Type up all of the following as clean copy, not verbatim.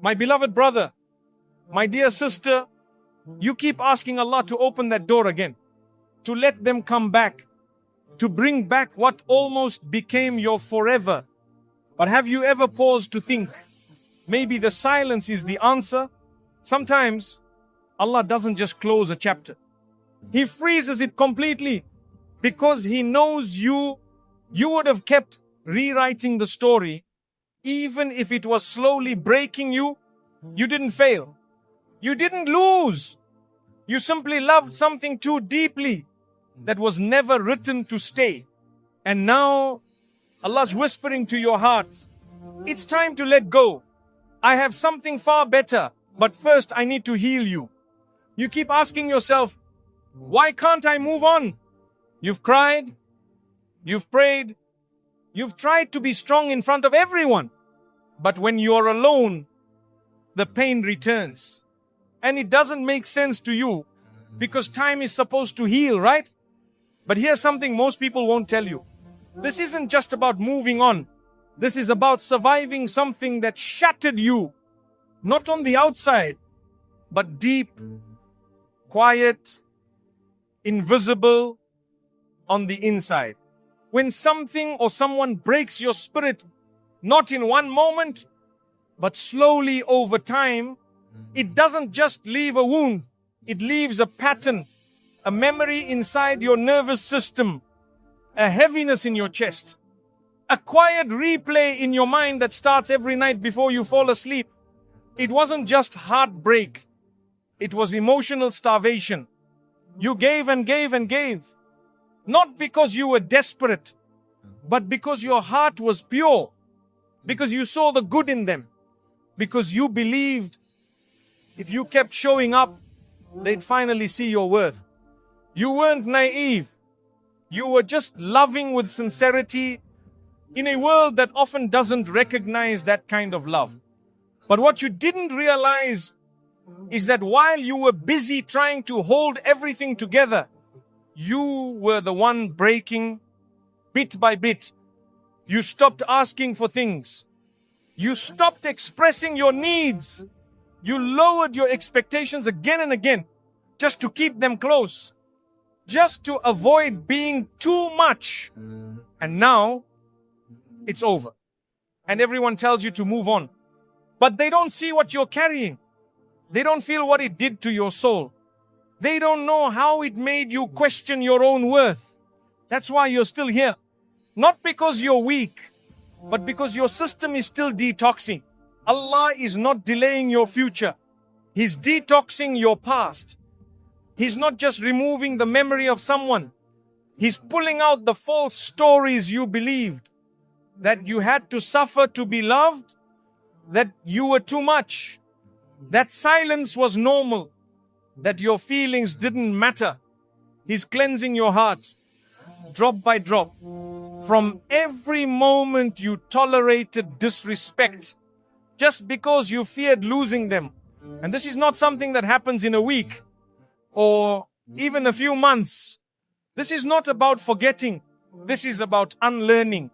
My beloved brother, my dear sister, you keep asking Allah to open that door again, to let them come back, to bring back what almost became your forever. But have you ever paused to think, maybe the silence is the answer? Sometimes Allah doesn't just close a chapter. He freezes it completely because He knows you would have kept rewriting the story. Even if it was slowly breaking you, you didn't fail. You didn't lose. You simply loved something too deeply that was never written to stay. And now Allah's whispering to your heart, it's time to let go. I have something far better, but first I need to heal you. You keep asking yourself, why can't I move on? You've cried, you've prayed, you've tried to be strong in front of everyone. But when you're alone, the pain returns. And it doesn't make sense to you because time is supposed to heal, right? But here's something most people won't tell you. This isn't just about moving on. This is about surviving something that shattered you. Not on the outside, but deep, quiet, invisible on the inside. When something or someone breaks your spirit, not in one moment, but slowly over time, it doesn't just leave a wound. It leaves a pattern, a memory inside your nervous system, a heaviness in your chest, a quiet replay in your mind that starts every night before you fall asleep. It wasn't just heartbreak. It was emotional starvation. You gave and gave and gave. Not because you were desperate, but because your heart was pure. Because you saw the good in them. Because you believed if you kept showing up, they'd finally see your worth. You weren't naive. You were just loving with sincerity in a world that often doesn't recognize that kind of love. But what you didn't realize is that while you were busy trying to hold everything together, you were the one breaking bit by bit. You stopped asking for things. You stopped expressing your needs. You lowered your expectations again and again just to keep them close, just to avoid being too much. And now it's over. And everyone tells you to move on. But they don't see what you're carrying. They don't feel what it did to your soul. They don't know how it made you question your own worth. That's why you're still here. Not because you're weak, but because your system is still detoxing. Allah is not delaying your future. He's detoxing your past. He's not just removing the memory of someone. He's pulling out the false stories you believed. That you had to suffer to be loved. That you were too much. That silence was normal. That your feelings didn't matter. He's cleansing your heart, drop by drop. From every moment you tolerated disrespect, just because you feared losing them. And this is not something that happens in a week or even a few months. This is not about forgetting. This is about unlearning.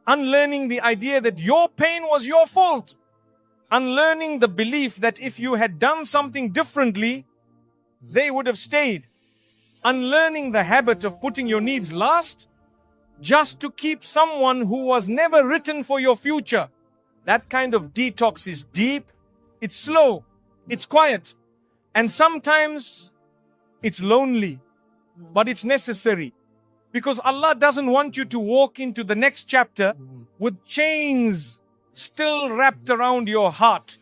Unlearning the idea that your pain was your fault. Unlearning the belief that if you had done something differently, they would have stayed. Unlearning the habit of putting your needs last just to keep someone who was never written for your future. That kind of detox is deep, it's slow, it's quiet, and sometimes it's lonely, but it's necessary. Because Allah doesn't want you to walk into the next chapter with chains still wrapped around your heart.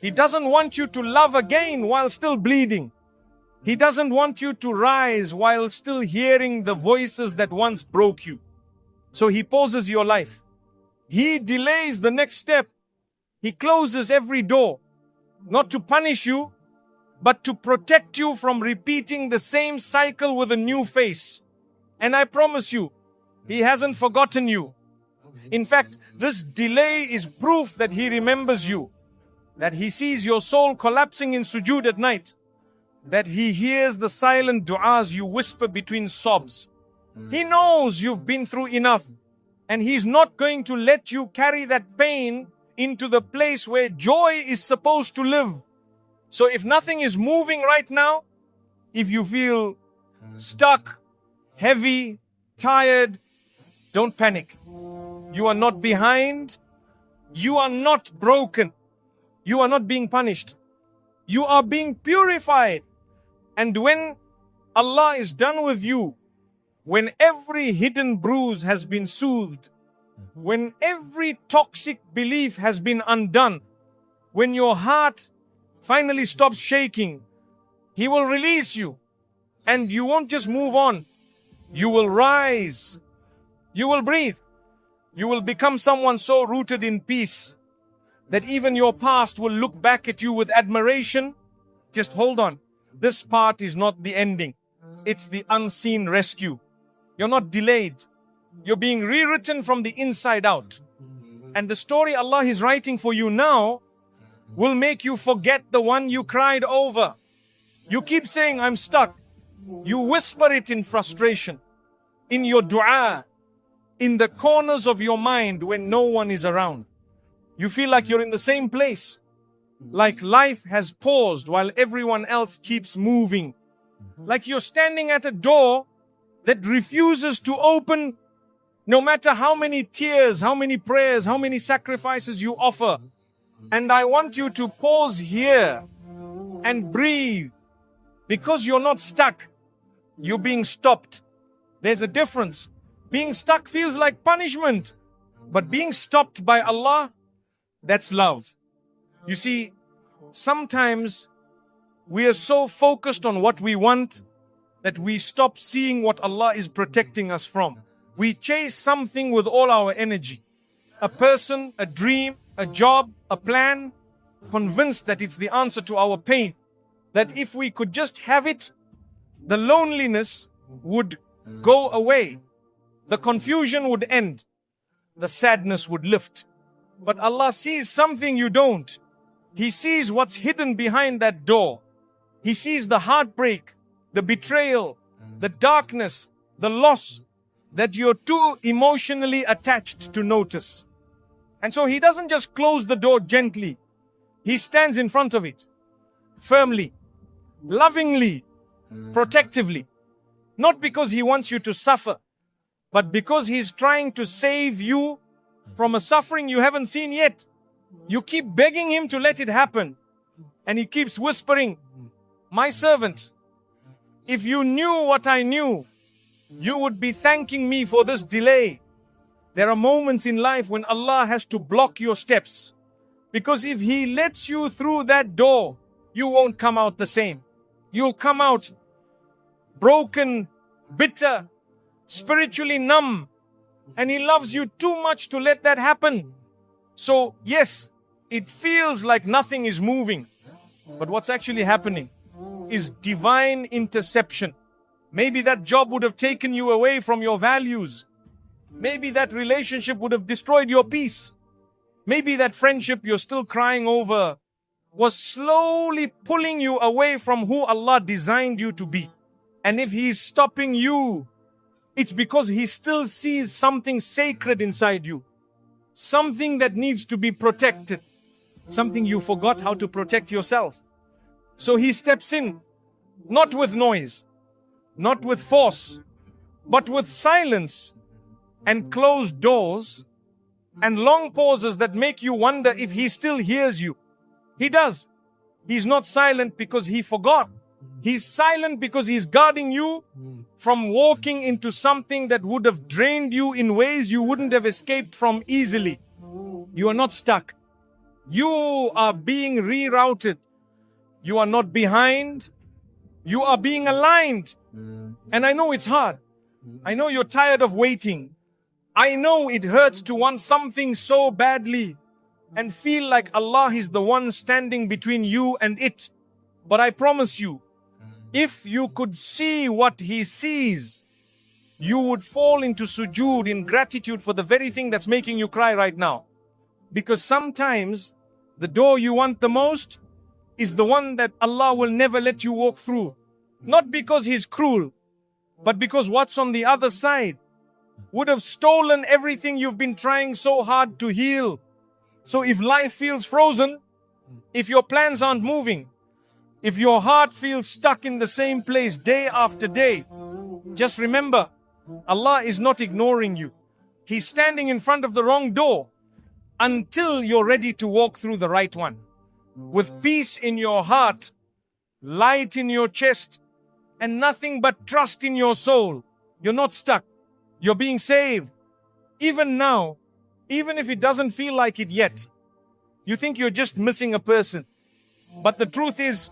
He doesn't want you to love again while still bleeding. He doesn't want you to rise while still hearing the voices that once broke you. So He pauses your life. He delays the next step. He closes every door, not to punish you, but to protect you from repeating the same cycle with a new face. And I promise you, He hasn't forgotten you. In fact, this delay is proof that He remembers you, that He sees your soul collapsing in sujood at night, that He hears the silent du'as you whisper between sobs. He knows you've been through enough, and He's not going to let you carry that pain into the place where joy is supposed to live. So if nothing is moving right now, if you feel stuck, heavy, tired, don't panic. You are not behind. You are not broken. You are not being punished. You are being purified. And when Allah is done with you, when every hidden bruise has been soothed, when every toxic belief has been undone, when your heart finally stops shaking, He will release you. And you won't just move on. You will rise. You will breathe. You will become someone so rooted in peace that even your past will look back at you with admiration. Just hold on. This part is not the ending. It's the unseen rescue. You're not delayed. You're being rewritten from the inside out. And the story Allah is writing for you now will make you forget the one you cried over. You keep saying, I'm stuck. You whisper it in frustration, in your dua, in the corners of your mind when no one is around. You feel like you're in the same place, like life has paused while everyone else keeps moving, like you're standing at a door that refuses to open no matter how many tears, how many prayers, how many sacrifices you offer. And I want you to pause here and breathe, because you're not stuck. You're being stopped. There's a difference. Being stuck feels like punishment, but being stopped by Allah, that's love. You see, sometimes we are so focused on what we want that we stop seeing what Allah is protecting us from. We chase something with all our energy. A person, a dream, a job, a plan, convinced that it's the answer to our pain. That if we could just have it, the loneliness would go away. The confusion would end. The sadness would lift. But Allah sees something you don't. He sees what's hidden behind that door. He sees the heartbreak, the betrayal, the darkness, the loss that you're too emotionally attached to notice. And so He doesn't just close the door gently. He stands in front of it, firmly, lovingly, protectively. Not because He wants you to suffer, but because He's trying to save you from a suffering you haven't seen yet. You keep begging Him to let it happen. And He keeps whispering, my servant, if you knew what I knew, you would be thanking me for this delay. There are moments in life when Allah has to block your steps. Because if He lets you through that door, you won't come out the same. You'll come out broken, bitter, spiritually numb. And He loves you too much to let that happen. So yes, it feels like nothing is moving. But what's actually happening is divine interception. Maybe that job would have taken you away from your values. Maybe that relationship would have destroyed your peace. Maybe that friendship you're still crying over was slowly pulling you away from who Allah designed you to be. And if He's stopping you, it's because He still sees something sacred inside you. Something that needs to be protected. Something you forgot how to protect yourself. So He steps in, not with noise, not with force, but with silence and closed doors and long pauses that make you wonder if He still hears you. He does. He's not silent because He forgot. He's silent because He's guarding you from walking into something that would have drained you in ways you wouldn't have escaped from easily. You are not stuck. You are being rerouted. You are not behind. You are being aligned. And I know it's hard. I know you're tired of waiting. I know it hurts to want something so badly and feel like Allah is the one standing between you and it. But I promise you, if you could see what He sees, you would fall into sujood in gratitude for the very thing that's making you cry right now. Because sometimes the door you want the most is the one that Allah will never let you walk through. Not because He's cruel, but because what's on the other side would have stolen everything you've been trying so hard to heal. So if life feels frozen, if your plans aren't moving, if your heart feels stuck in the same place day after day, just remember, Allah is not ignoring you. He's standing in front of the wrong door until you're ready to walk through the right one. With peace in your heart, light in your chest, and nothing but trust in your soul. You're not stuck. You're being saved. Even now, even if it doesn't feel like it yet, you think you're just missing a person. But the truth is,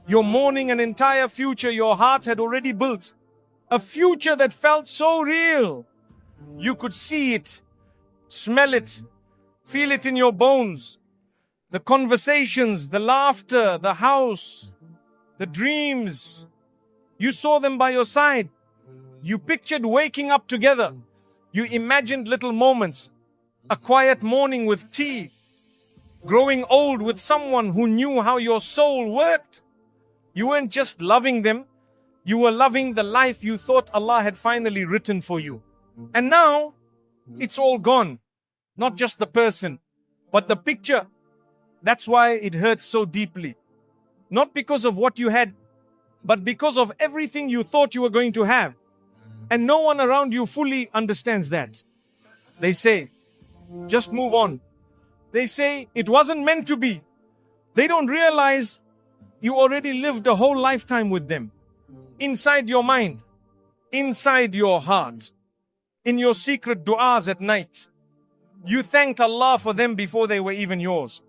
you're mourning an entire future your heart had already built. A future that felt so real. You could see it, smell it, feel it in your bones. The conversations, the laughter, the house, the dreams. You saw them by your side. You pictured waking up together. You imagined little moments. A quiet morning with tea. Growing old with someone who knew how your soul worked. You weren't just loving them. You were loving the life you thought Allah had finally written for you. And now, it's all gone. Not just the person, but the picture. That's why it hurts so deeply. Not because of what you had, but because of everything you thought you were going to have. And no one around you fully understands that. They say, just move on. They say, it wasn't meant to be. They don't realize you already lived a whole lifetime with them. Inside your mind, inside your heart, in your secret du'as at night. You thanked Allah for them before they were even yours.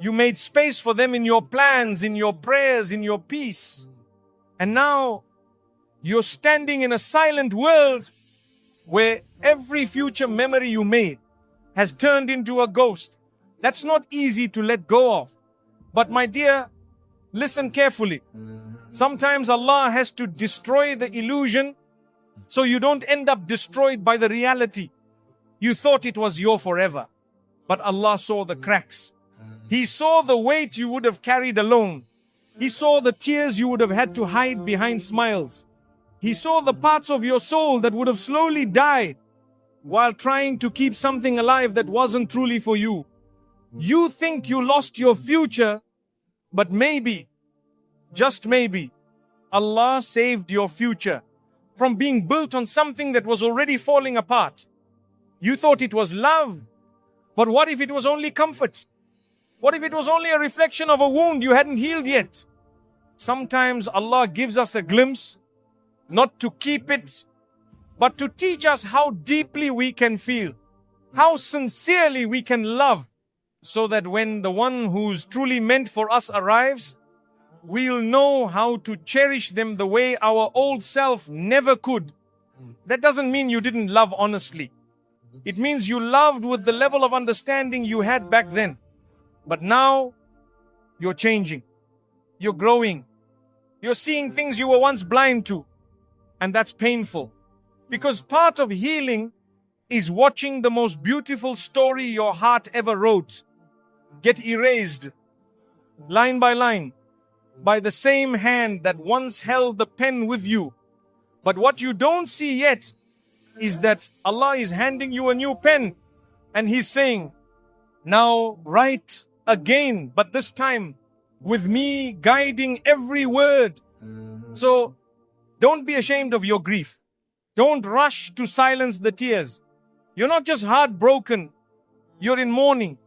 You made space for them in your plans, in your prayers, in your peace. And now, you're standing in a silent world where every future memory you made has turned into a ghost. That's not easy to let go of. But my dear, listen carefully. Sometimes Allah has to destroy the illusion so you don't end up destroyed by the reality. You thought it was your forever, but Allah saw the cracks. He saw the weight you would have carried alone. He saw the tears you would have had to hide behind smiles. He saw the parts of your soul that would have slowly died while trying to keep something alive that wasn't truly for you. You think you lost your future, but maybe, just maybe, Allah saved your future from being built on something that was already falling apart. You thought it was love, but what if it was only comfort? What if it was only a reflection of a wound you hadn't healed yet? Sometimes Allah gives us a glimpse, not to keep it, but to teach us how deeply we can feel, how sincerely we can love, so that when the one who's truly meant for us arrives, we'll know how to cherish them the way our old self never could. That doesn't mean you didn't love honestly. It means you loved with the level of understanding you had back then. But now, you're changing. You're growing. You're seeing things you were once blind to. And that's painful. Because part of healing is watching the most beautiful story your heart ever wrote get erased, line by line, by the same hand that once held the pen with you. But what you don't see yet is that Allah is handing you a new pen and He's saying, now write again, but this time with me guiding every word. So don't be ashamed of your grief. Don't rush to silence the tears. You're not just heartbroken, you're in mourning.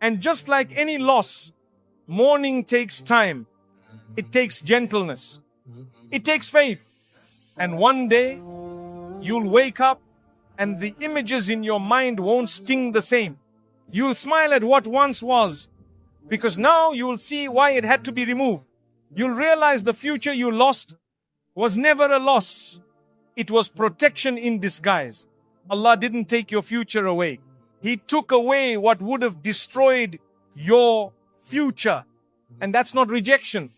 And just like any loss, mourning takes time. It takes gentleness. It takes faith. And one day, you'll wake up and the images in your mind won't sting the same. You'll smile at what once was, because now you'll see why it had to be removed. You'll realize the future you lost was never a loss. It was protection in disguise. Allah didn't take your future away. He took away what would have destroyed your future. And that's not rejection.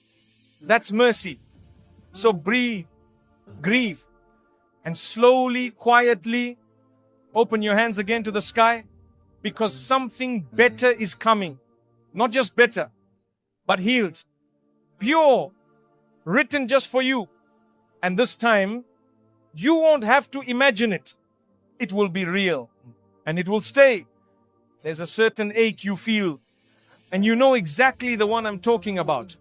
That's mercy. So breathe, grieve, and slowly, quietly open your hands again to the sky, because something better is coming. Not just better, but healed, pure, written just for you. And this time, you won't have to imagine it. It will be real. And it will stay. There's a certain ache you feel, and you know exactly the one I'm talking about.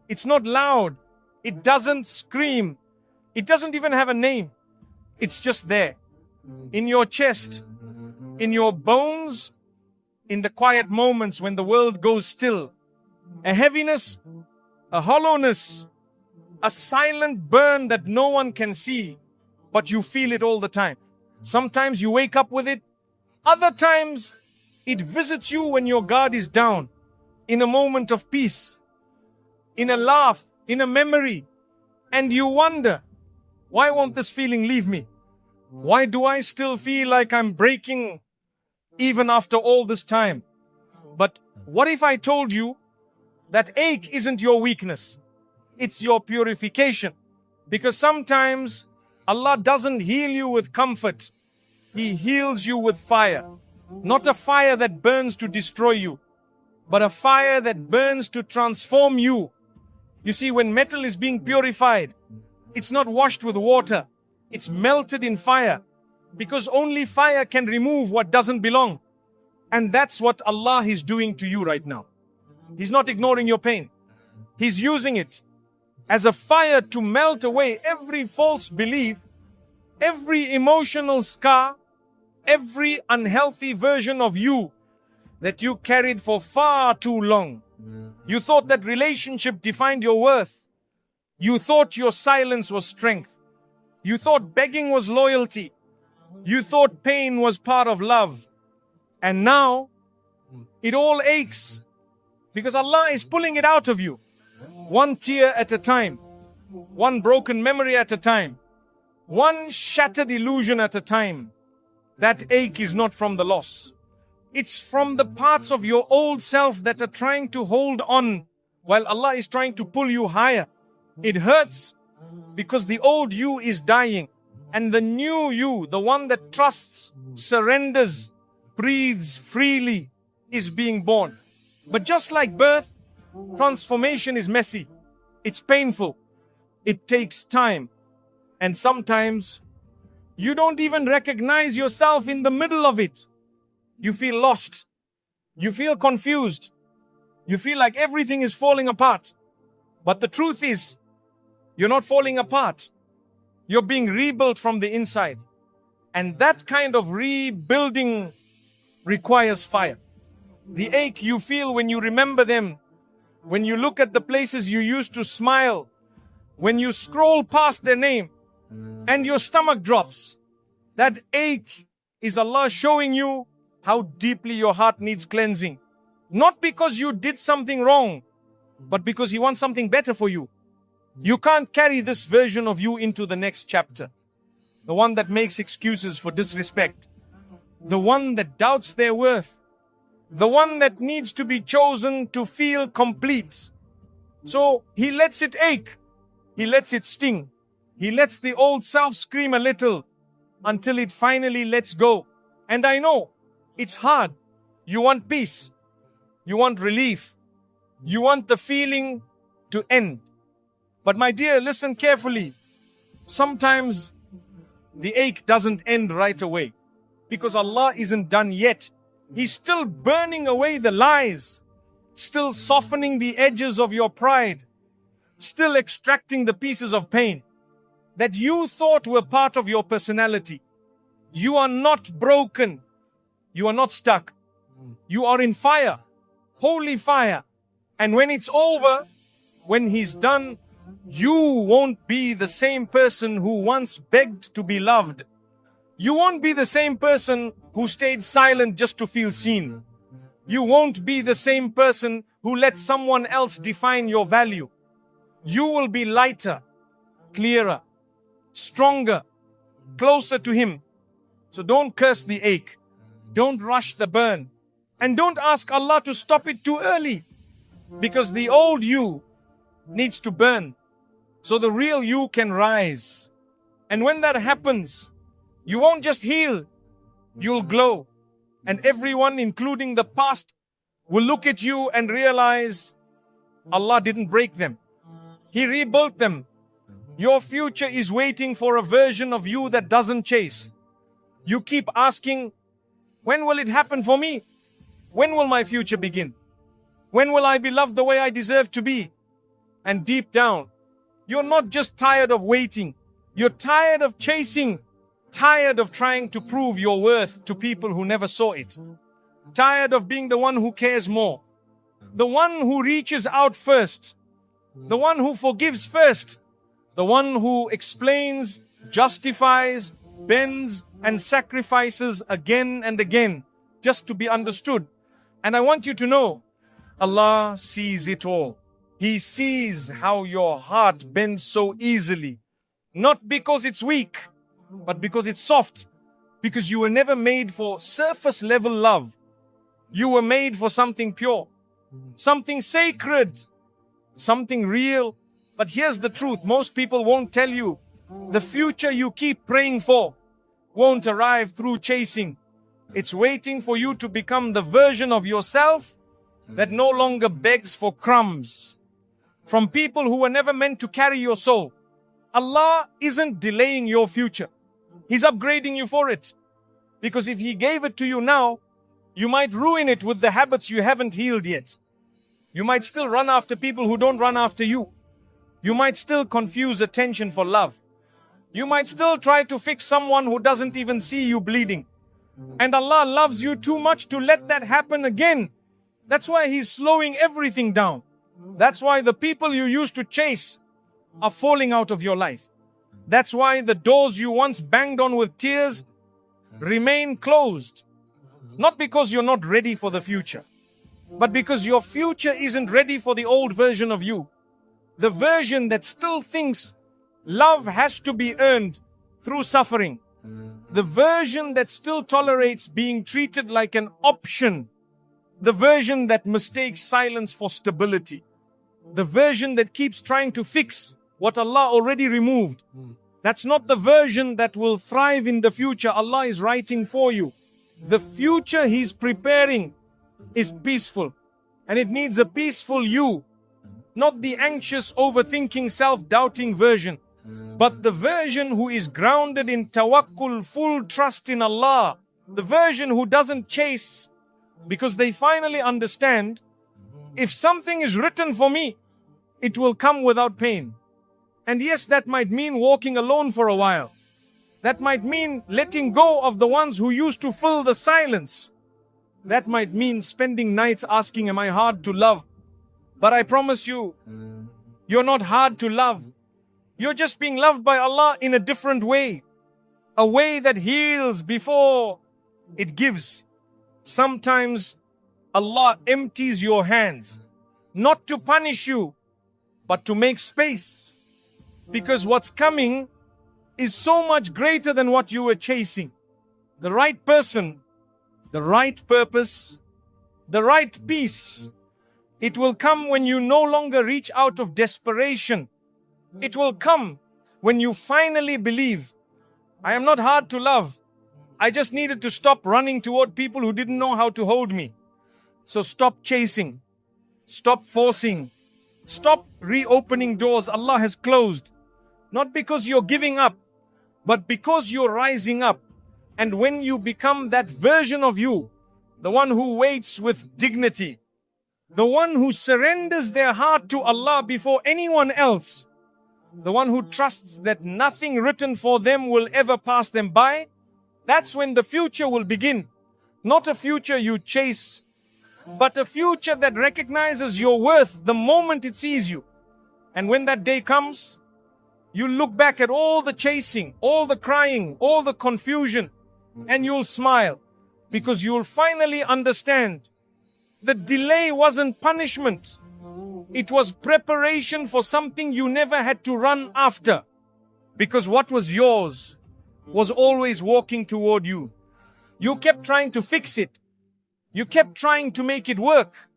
It's not loud. It doesn't scream. It doesn't even have a name. It's just there. In your chest, in your bones, in the quiet moments when the world goes still. A heaviness, a hollowness, a silent burn that no one can see, but you feel it all the time. Sometimes you wake up with it. Other times, it visits you when your guard is down, in a moment of peace, in a laugh, in a memory, and you wonder, why won't this feeling leave me? Why do I still feel like I'm breaking even after all this time? But what if I told you that ache isn't your weakness? It's your purification. Because sometimes Allah doesn't heal you with comfort. He heals you with fire. Not a fire that burns to destroy you, but a fire that burns to transform you. You see, when metal is being purified, it's not washed with water. It's melted in fire. Because only fire can remove what doesn't belong. And that's what Allah is doing to you right now. He's not ignoring your pain. He's using it as a fire to melt away every false belief, every emotional scar, every unhealthy version of you that you carried for far too long. You thought that relationship defined your worth. You thought your silence was strength. You thought begging was loyalty. You thought pain was part of love. And now, it all aches because Allah is pulling it out of you. One tear at a time. One broken memory at a time. One shattered illusion at a time. That ache is not from the loss. It's from the parts of your old self that are trying to hold on while Allah is trying to pull you higher. It hurts because the old you is dying and the new you, the one that trusts, surrenders, breathes freely, is being born. But just like birth, transformation is messy. It's painful. It takes time. And sometimes you don't even recognize yourself in the middle of it. You feel lost. You feel confused. You feel like everything is falling apart. But the truth is, you're not falling apart. You're being rebuilt from the inside. And that kind of rebuilding requires fire. The ache you feel when you remember them, when you look at the places you used to smile, when you scroll past their name and your stomach drops, that ache is Allah showing you how deeply your heart needs cleansing. Not because you did something wrong, but because He wants something better for you. You can't carry this version of you into the next chapter. The one that makes excuses for disrespect. The one that doubts their worth. The one that needs to be chosen to feel complete. So He lets it ache. He lets it sting. He lets the old self scream a little until it finally lets go. And I know it's hard. You want peace. You want relief. You want the feeling to end. But my dear, listen carefully. Sometimes the ache doesn't end right away because Allah isn't done yet. He's still burning away the lies, still softening the edges of your pride, still extracting the pieces of pain that you thought were part of your personality. You are not broken. You are not stuck. You are in fire, holy fire. And when it's over, when He's done, you won't be the same person who once begged to be loved. You won't be the same person who stayed silent just to feel seen. You won't be the same person who let someone else define your value. You will be lighter, clearer, stronger, closer to Him. So don't curse the ache. Don't rush the burn. And don't ask Allah to stop it too early. Because the old you needs to burn so the real you can rise. And when that happens, you won't just heal, you'll glow. And everyone, including the past, will look at you and realize Allah didn't break them. He rebuilt them. Your future is waiting for a version of you that doesn't chase. You keep asking, when will it happen for me? When will my future begin? When will I be loved the way I deserve to be? And deep down, you're not just tired of waiting. You're tired of chasing. Tired of trying to prove your worth to people who never saw it. Tired of being the one who cares more. The one who reaches out first. The one who forgives first. The one who explains, justifies, bends, and sacrifices again and again just to be understood. And I want you to know, Allah sees it all. He sees how your heart bends so easily. Not because it's weak, but because it's soft. Because you were never made for surface level love. You were made for something pure, something sacred, something real. But here's the truth. Most people won't tell you. The future you keep praying for won't arrive through chasing. It's waiting for you to become the version of yourself that no longer begs for crumbs from people who were never meant to carry your soul. Allah isn't delaying your future. He's upgrading you for it. Because if He gave it to you now, you might ruin it with the habits you haven't healed yet. You might still run after people who don't run after you. You might still confuse attention for love. You might still try to fix someone who doesn't even see you bleeding. And Allah loves you too much to let that happen again. That's why He's slowing everything down. That's why the people you used to chase are falling out of your life. That's why the doors you once banged on with tears remain closed. Not because you're not ready for the future, but because your future isn't ready for the old version of you. The version that still thinks love has to be earned through suffering. The version that still tolerates being treated like an option. The version that mistakes silence for stability. The version that keeps trying to fix what Allah already removed. That's not the version that will thrive in the future Allah is writing for you. The future He's preparing is peaceful. And it needs a peaceful you. Not the anxious, overthinking, self-doubting version. But the version who is grounded in tawakkul, full trust in Allah. The version who doesn't chase because they finally understand, if something is written for me, it will come without pain. And yes, that might mean walking alone for a while. That might mean letting go of the ones who used to fill the silence. That might mean spending nights asking, am I hard to love? But I promise you, you're not hard to love. You're just being loved by Allah in a different way. A way that heals before it gives. Sometimes Allah empties your hands, not to punish you, but to make space. Because what's coming is so much greater than what you were chasing. The right person, the right purpose, the right peace. It will come when you no longer reach out of desperation. It will come when you finally believe, I am not hard to love. I just needed to stop running toward people who didn't know how to hold me. So stop chasing. Stop forcing. Stop reopening doors Allah has closed. Not because you're giving up, but because you're rising up. And when you become that version of you, the one who waits with dignity, the one who surrenders their heart to Allah before anyone else, the one who trusts that nothing written for them will ever pass them by, that's when the future will begin. Not a future you chase, but a future that recognizes your worth the moment it sees you. And when that day comes, you look back at all the chasing, all the crying, all the confusion, and you'll smile because you'll finally understand the delay wasn't punishment. It was preparation for something you never had to run after. Because what was yours was always walking toward you. You kept trying to fix it. You kept trying to make it work.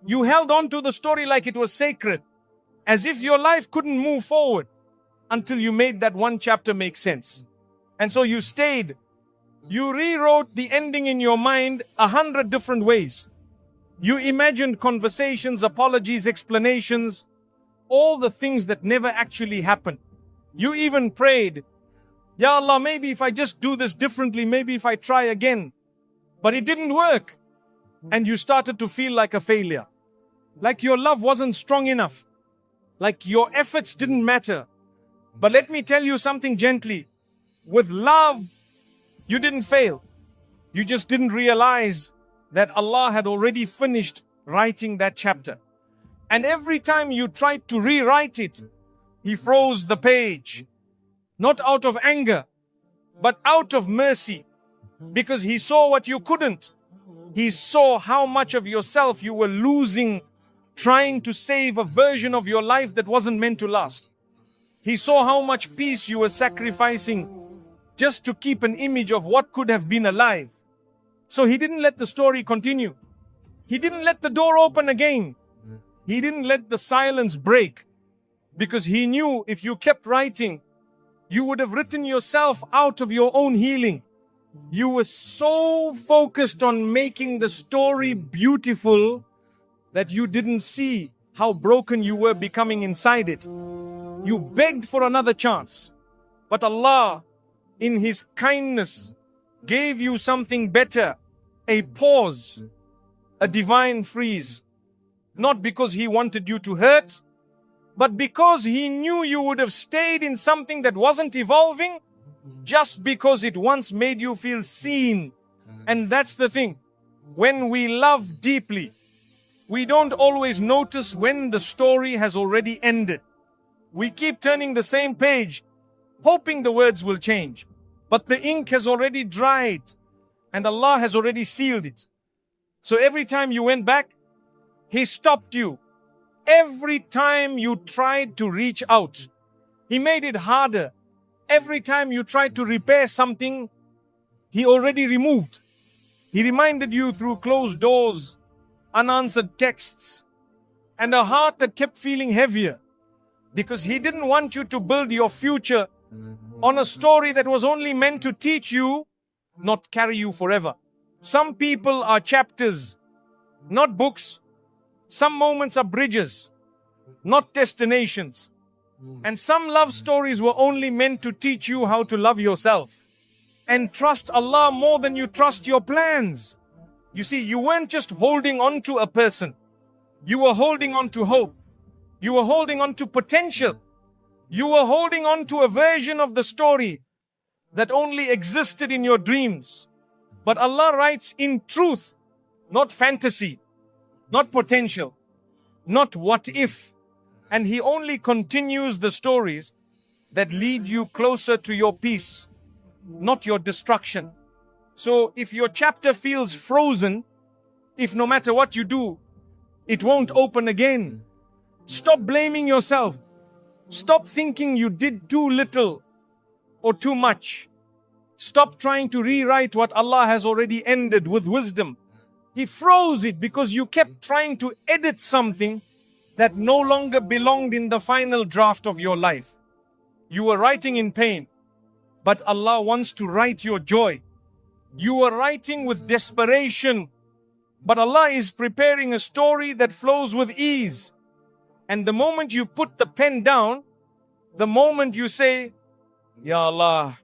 You held on to the story like it was sacred, as if your life couldn't move forward until you made that one chapter make sense. And so you stayed. You rewrote the ending in your mind 100 different ways. You imagined conversations, apologies, explanations, all the things that never actually happened. You even prayed, Ya Allah, maybe if I just do this differently, maybe if I try again. But it didn't work. and you started to feel like a failure. Like your love wasn't strong enough. Like your efforts didn't matter. But let me tell you something gently. With love, you didn't fail. You just didn't realize that Allah had already finished writing that chapter. And every time you tried to rewrite it, He froze the page. Not out of anger, but out of mercy. Because He saw what you couldn't. He saw how much of yourself you were losing trying to save a version of your life that wasn't meant to last. He saw how much peace you were sacrificing just to keep an image of what could have been alive. So He didn't let the story continue. He didn't let the door open again. He didn't let the silence break. Because He knew if you kept writing, you would have written yourself out of your own healing. You were so focused on making the story beautiful that you didn't see how broken you were becoming inside it. You begged for another chance. But Allah, in His kindness, gave you something better. A pause. A divine freeze. Not because He wanted you to hurt, but because He knew you would have stayed in something that wasn't evolving just because it once made you feel seen. And that's the thing. When we love deeply, we don't always notice when the story has already ended. We keep turning the same page, hoping the words will change. But the ink has already dried, and Allah has already sealed it. So every time you went back, He stopped you. Every time you tried to reach out, He made it harder. Every time you tried to repair something, He already removed. He reminded you through closed doors, unanswered texts, and a heart that kept feeling heavier. Because He didn't want you to build your future on a story that was only meant to teach you, not carry you forever. Some people are chapters, not books. Some moments are bridges, not destinations. And some love stories were only meant to teach you how to love yourself and trust Allah more than you trust your plans. You see, you weren't just holding on to a person. You were holding on to hope. You were holding on to potential. You were holding on to a version of the story that only existed in your dreams. But Allah writes in truth, not fantasy, not potential, not what if. And He only continues the stories that lead you closer to your peace, not your destruction. So if your chapter feels frozen, if no matter what you do, it won't open again, stop blaming yourself. Stop thinking you did too little or too much. Stop trying to rewrite what Allah has already ended with wisdom. He froze it because you kept trying to edit something that no longer belonged in the final draft of your life. You were writing in pain, but Allah wants to write your joy. You were writing with desperation, but Allah is preparing a story that flows with ease. And the moment you put the pen down, the moment you say, Ya Allah,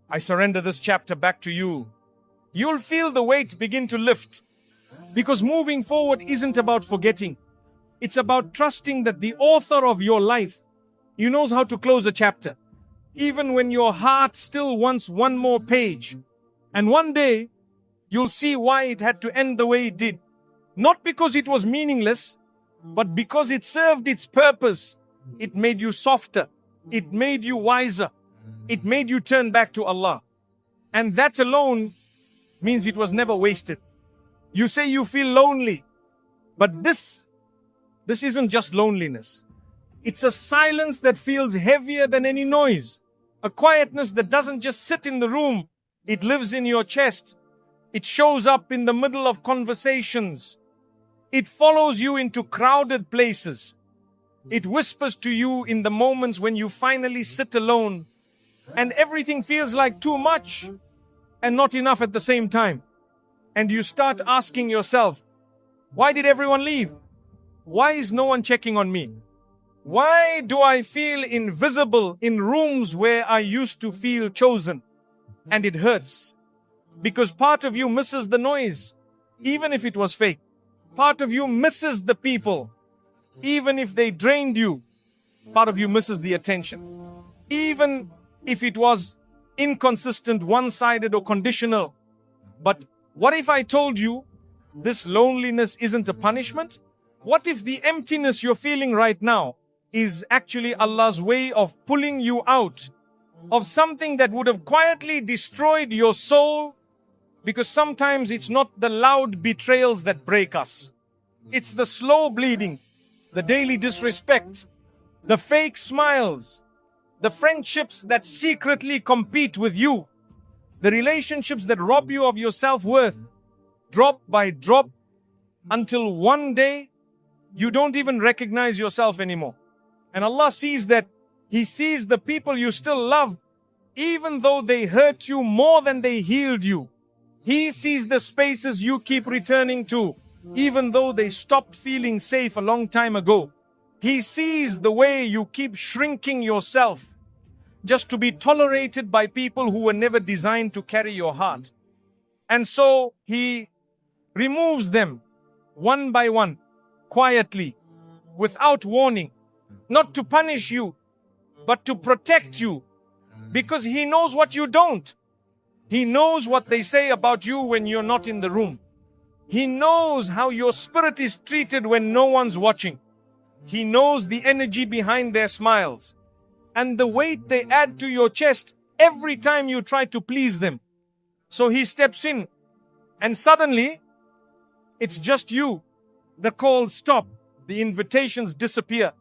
I surrender this chapter back to You, you'll feel the weight begin to lift. Because moving forward isn't about forgetting. It's about trusting that the author of your life, He knows how to close a chapter, even when your heart still wants one more page. And one day, you'll see why it had to end the way it did. Not because it was meaningless, but because it served its purpose. It made you softer. It made you wiser. It made you turn back to Allah. And that alone means it was never wasted. You say you feel lonely, but this isn't just loneliness. It's a silence that feels heavier than any noise. A quietness that doesn't just sit in the room. It lives in your chest. It shows up in the middle of conversations. It follows you into crowded places. It whispers to you in the moments when you finally sit alone and everything feels like too much and not enough at the same time. And you start asking yourself, why did everyone leave? Why is no one checking on me? Why do I feel invisible in rooms where I used to feel chosen? And it hurts because part of you misses the noise. even if it was fake. Part of you misses the people, even if they drained you. Part of you misses the attention, even if it was inconsistent, one-sided or conditional. But what if I told you this loneliness isn't a punishment? What if the emptiness you're feeling right now is actually Allah's way of pulling you out of something that would have quietly destroyed your soul? Because sometimes it's not the loud betrayals that break us. It's the slow bleeding, the daily disrespect, the fake smiles, the friendships that secretly compete with you, the relationships that rob you of your self-worth, drop by drop, until one day you don't even recognize yourself anymore. And Allah sees that. He sees the people you still love, even though they hurt you more than they healed you. He sees the spaces you keep returning to, even though they stopped feeling safe a long time ago. He sees the way you keep shrinking yourself just to be tolerated by people who were never designed to carry your heart. And so He removes them one by one, quietly, without warning, not to punish you, but to protect you, because He knows what you don't. He knows what they say about you when you're not in the room. He knows how your spirit is treated when no one's watching. He knows the energy behind their smiles and the weight they add to your chest every time you try to please them. So He steps in, and suddenly it's just you. The calls stop, the invitations disappear,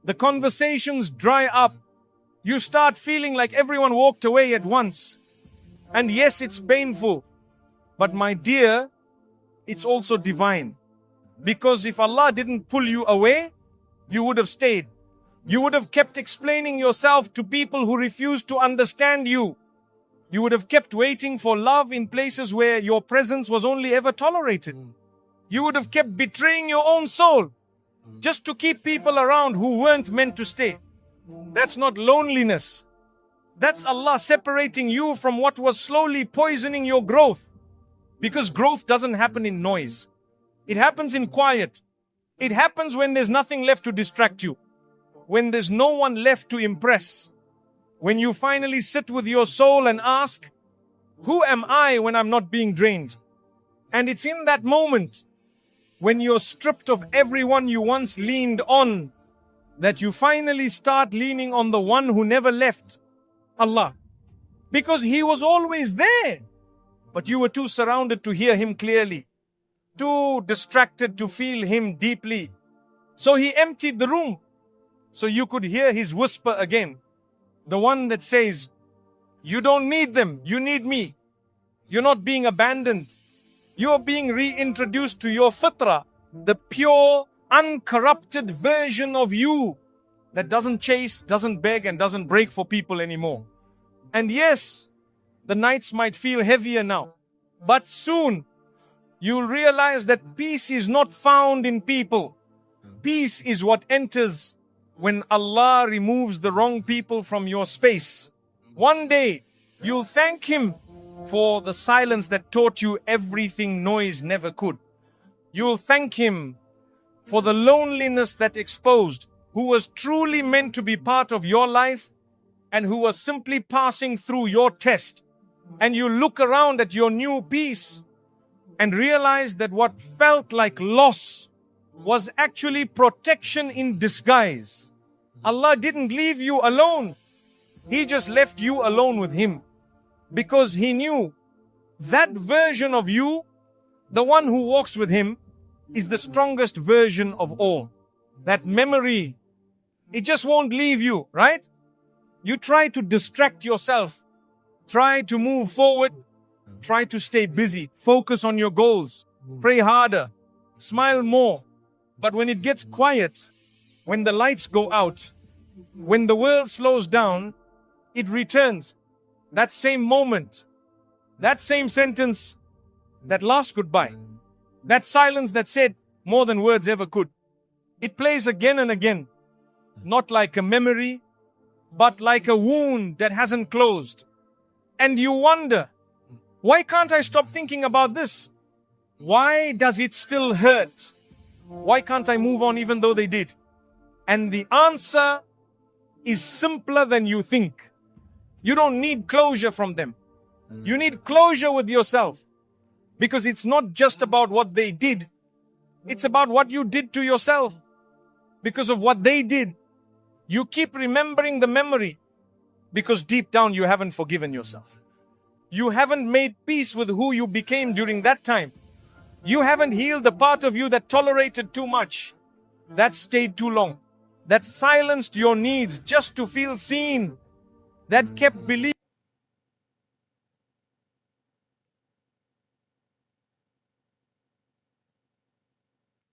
the conversations dry up. You start feeling like everyone walked away at once. And yes, it's painful, but my dear, it's also divine. Because if Allah didn't pull you away, you would have stayed. You would have kept explaining yourself to people who refused to understand you. You would have kept waiting for love in places where your presence was only ever tolerated. You would have kept betraying your own soul just to keep people around who weren't meant to stay. That's not loneliness. That's Allah separating you from what was slowly poisoning your growth. Because growth doesn't happen in noise. It happens in quiet. It happens when there's nothing left to distract you. When there's no one left to impress. When you finally sit with your soul and ask, who am I when I'm not being drained? And it's in that moment, when you're stripped of everyone you once leaned on, that you finally start leaning on the one who never left, Allah. Because He was always there, but you were too surrounded to hear Him clearly, too distracted to feel Him deeply. So He emptied the room, so you could hear His whisper again. The one that says, you don't need them, you need me. You're not being abandoned. You're being reintroduced to your fitrah, the pure, uncorrupted version of you that doesn't chase, doesn't beg, and doesn't break for people anymore. And yes, the nights might feel heavier now, but soon you'll realize that peace is not found in people. Peace is what enters when Allah removes the wrong people from your space. One day, you'll thank Him for the silence that taught you everything noise never could. You'll thank Him for the loneliness that exposed who was truly meant to be part of your life and who was simply passing through your test. And you look around at your new peace and realize that what felt like loss was actually protection in disguise. Allah didn't leave you alone. He just left you alone with Him. Because He knew that version of you, the one who walks with Him, is the strongest version of all. That memory, it just won't leave you, right? You try to distract yourself. Try to move forward. Try to stay busy. Focus on your goals. Pray harder. Smile more. But when it gets quiet, when the lights go out, when the world slows down, it returns. That same moment, that same sentence, that last goodbye, that silence that said more than words ever could. It plays again and again, not like a memory, but like a wound that hasn't closed. And you wonder, why can't I stop thinking about this? Why does it still hurt? Why can't I move on even though they did? And the answer is simpler than you think. You don't need closure from them. You need closure with yourself. Because it's not just about what they did. It's about what you did to yourself. Because of what they did. You keep remembering the memory. Because deep down you haven't forgiven yourself. You haven't made peace with who you became during that time. You haven't healed the part of you that tolerated too much. That stayed too long. That silenced your needs just to feel seen. That kept believing